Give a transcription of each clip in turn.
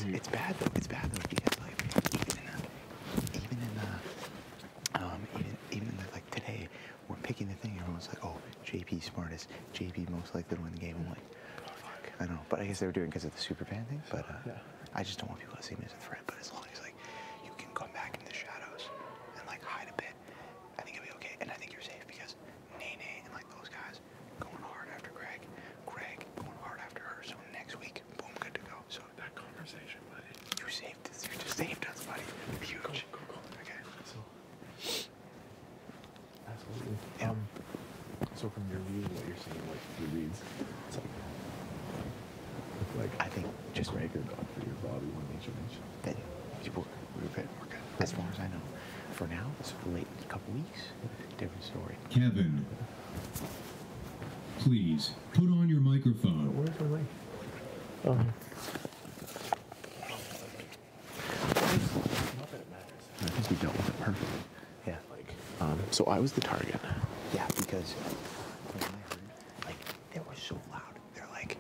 it's bad though. It's bad though because like even in the, like today, we're picking the thing. Everyone's like, oh, JP smartest, JP most likely to win the game. I'm like, oh, fuck, I know. But I guess they were doing it because of the super fan thing. But I just don't want people to see me as a threat. But as long as like you can come back into the shadows and like hide a bit, I think it'll be okay. And I think you're safe because Nene and like those guys going hard after Greg going hard after her. So next week, boom, good to go. So that conversation, buddy. You saved us. You just saved us, buddy. Huge. Go. Okay. So, absolutely. Yeah. So from your view, what you're saying, like your reads, it's like I think just Gregor got for your Bobby one each. That we're good. As far as I know, for now, it's late a couple weeks. Different story. Kevin, please put on your microphone. Where's my mic? Not that it matters. I think we dealt with it perfectly. Yeah. So I was the target. Yeah, because when I heard, like, they were so loud. They're like,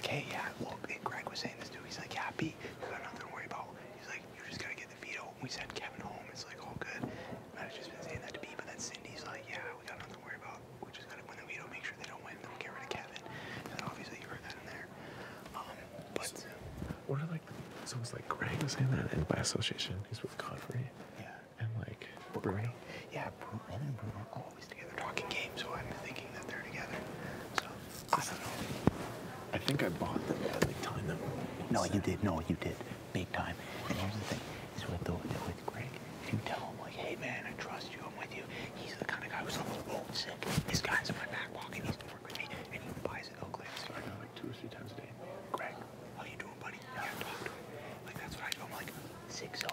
hey, yeah, well, Greg was saying this too. He's like, yeah, B, you got nothing to worry about. He's like, you just gotta get the veto. We sent Kevin home. It's like, all good. And I've just been saying that to B, but then Cindy's like, yeah, we got nothing to worry about. We just gotta win the veto, make sure they don't win, then we'll get rid of Kevin. And then obviously you heard that in there. What are like, so it's like Greg was saying that, and by association, he's with Godfrey. Yeah. And like, Bruno. Yeah, Bruno and Bruno are always together talking games, so I'm thinking that they're together. So, I don't know. I think I bought them by like telling them. No, you did. Big time. And here's the thing, is with Greg, if you tell him like, hey man, I trust you, I'm with you, he's the kind of guy who's like, oh, sick. This guy's in my back pocket, he's gonna work with me, and he buys it Oakley. So I got like 2 or 3 times a day. Greg, how you doing, buddy? Yeah, talk to him. Like, that's what I do. I'm like, 604.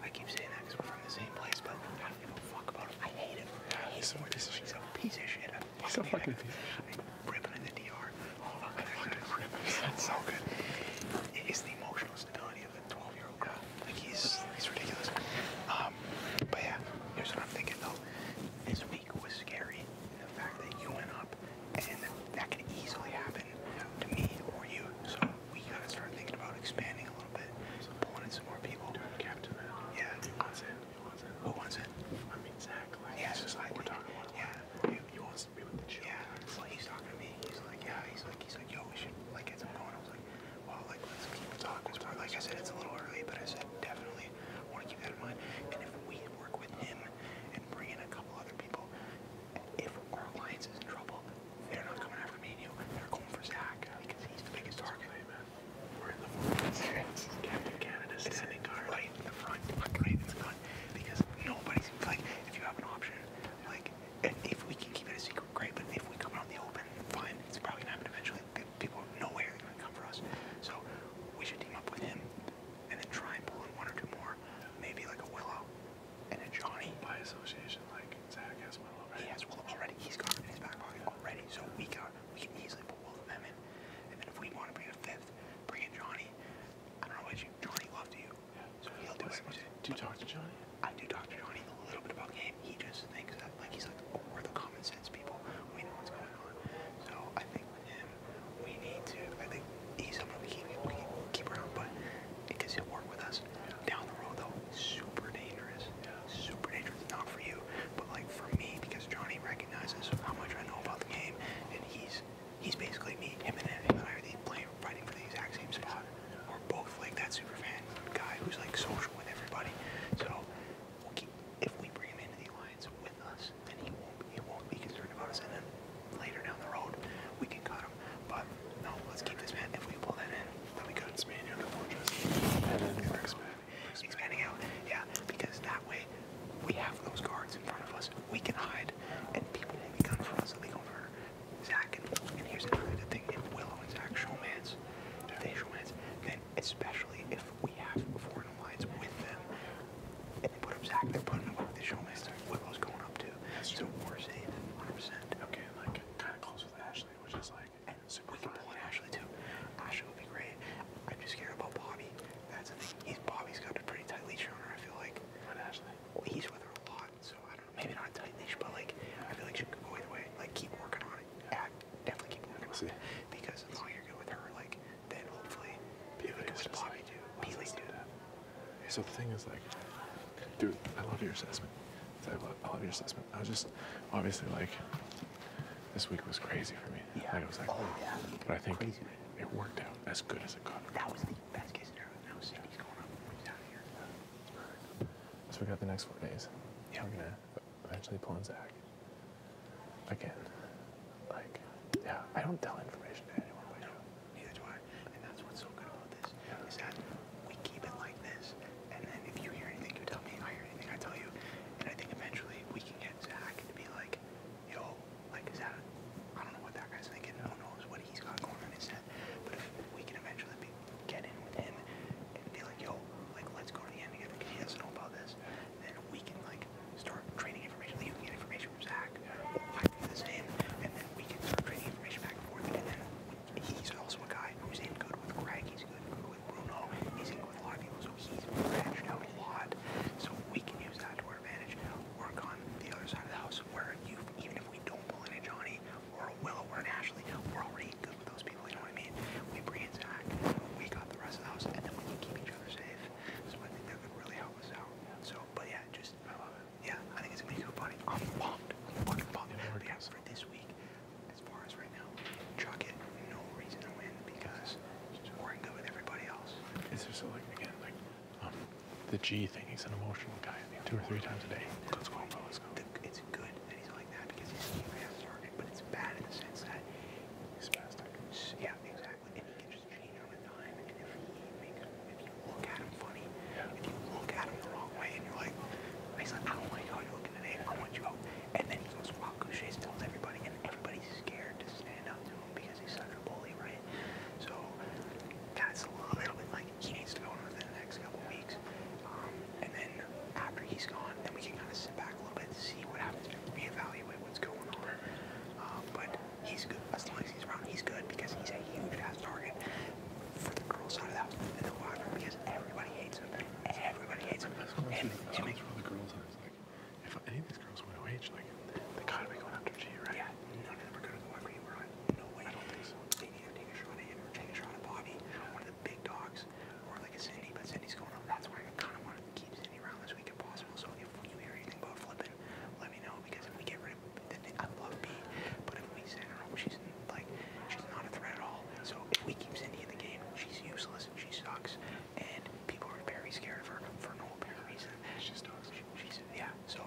I keep saying that because we're from the same place, but I don't give a fuck about him. I hate him. He's a piece of shit. He's a piece of shit. He's a fucking piece of shit. Ripping in the DR. Oh, fuck, I fucking rip him. That's so good. It's the emotional stability of a 12-year-old girl. Like, he's ridiculous. But yeah, here's what I'm thinking though. This week was scary in the fact that you went up, and that could easily happen to me or you. So we gotta start thinking about expanding a little bit, so pulling in some more people. Doing Captain Man. Yeah. He wants it. Who wants it? I mean, Zach. Like, Yeah, it's just like we're talking about. Yeah. He wants to be with the children. Yeah. Well, he's talking So the thing is, like, dude, I love your assessment. I love your assessment. I was just, obviously, like, this week was crazy for me. Yeah. Like, I was like, oh yeah. but I think Crazy. it worked out as good as it could. That was the best case scenario. Now Cindy's going up. He's out of here. So we got the next 4 days. Yeah. We're gonna eventually pull in Zach. Again, like, yeah, I don't tell information to anyone but you. Neither do I. And that's what's so good about this, is that we keep it like this, and then if you hear anything, you tell me. I hear anything, I tell you. And I think eventually we can get Zach to be like, yo, like, is that, I don't know what that guy's thinking. Who knows what he's got going on his head. But if we can eventually get in with him and be like, yo, like, let's go to the end together because he doesn't know about this, then we can, like, start trading information. Like, you can get information from Zach, or I can do the same, and then we can start trading information back and forth. And then he's also a guy who's in good with Greg, he's good with Bruno, he's in good with a lot of people, so he's branched out a lot. So we can use that to our advantage, work on the other side of the house, where even if we don't pull in a Johnny, or a Willow, or an Ashley, we're already good with those people, you know what I mean? We bring in Zach, we got the rest of the house, and then we can keep each other safe. So I think that could really help us out. So, but yeah, I love it. Yeah, I think it's gonna be good, buddy. I'm pumped. I'm fucking pumped. But yeah, for this week, as far as right now, chuck it. No reason to win because we're in good with everybody else. It's just so, like, again, like, the G thing, he's an emotional guy. I mean, 2 or 3 times a day. Let's go, bro, let's go. It's good that he's like that because he's a fast target, but it's bad in the sense that He's spastic. yeah, exactly. And he can just change on a dime. And if you look at him funny, if you look at him the wrong way, and you're like, he's like, I don't like how you're looking today. I want you out. And then he goes Rob Couches, tells everybody, and everybody's scared to stand up to him because he's such a bully, right? So that's a little bit like he needs to go on within the next couple weeks. And then after he's gone, then we can kind of sit back a little bit, see what happens, reevaluate what's going on. But he's good as long as he's around. He's good because he's a huge ass target for the girl side of the house and the quadrant because everybody hates him. Everybody hates him. Him For the girls, and it's like, if any of these girls win OH, like, they gotta be going after G, right? Yeah, none of them are gonna go after you, right? No way. I don't think so. They need to take a shot at him or take a shot at Bobby, one of the big dogs, or like a Cindy, but Cindy's going up. That's why I kind of want to keep Cindy around this week if possible. So if you hear anything about flipping, let me know because if we get rid of, I love B, but if we send her home, she's not a threat at all. So if we keep Cindy in the game, she's useless, she sucks, and people are very scared of her for no apparent reason. She sucks. She's yeah. So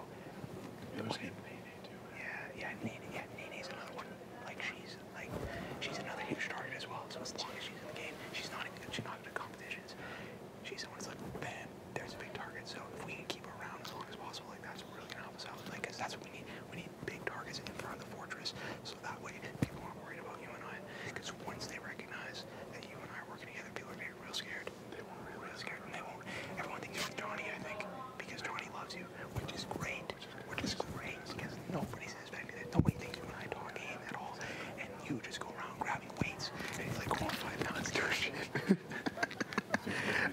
The other skin, Nene, too. Nene's another one. She's another huge target as well. So as long as she's in the game, she's not in the competitions. She's someone that's like, bam, there's a big target. So if we can keep her around as long as possible, like that's really gonna help us out. Like, cause that's what we need. We need big targets in front of the fortress, so that way people aren't worried about you and I. Because once they recognize that you and I are working together, people are gonna get real scared. They won't be real scared, and they won't. Everyone thinks you're Johnny, I think, because Johnny loves you, which is great. Which is great because nobody's expecting it. Nobody thinks you and I talk game at all, and you just go around grabbing weights and he's like going 5 pounds to shit.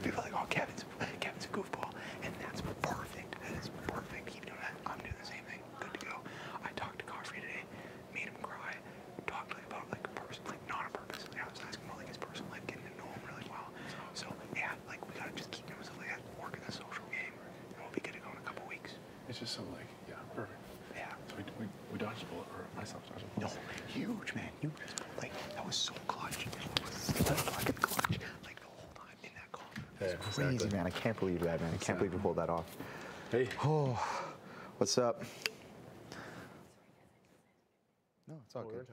People are like, oh, Kevin's a goofball, and that's perfect. That is perfect. Keep doing that. I'm doing the same thing. Good to go. I talked to Godfrey today, made him cry, talked about like not on purpose. Like, I was asking about like his personal life, getting to know him really well. So yeah, like we gotta just keep doing stuff like that, work in the social game, and we'll be good to go in a couple weeks. It's just so, like, yeah, perfect. Yeah. So we dodged a bullet, or myself dodged a No, bullet. huge, man. Like, that was so clutch. It was so fucking clutch. Like, the whole time in that call. Yeah, It's crazy, exactly. man. I can't believe that, man. I can't believe we pulled that off. Hey. Oh, what's up? No, it's all good.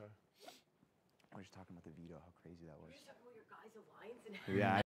We're just talking about the veto, how crazy that was. Your guys' alliance and Yeah.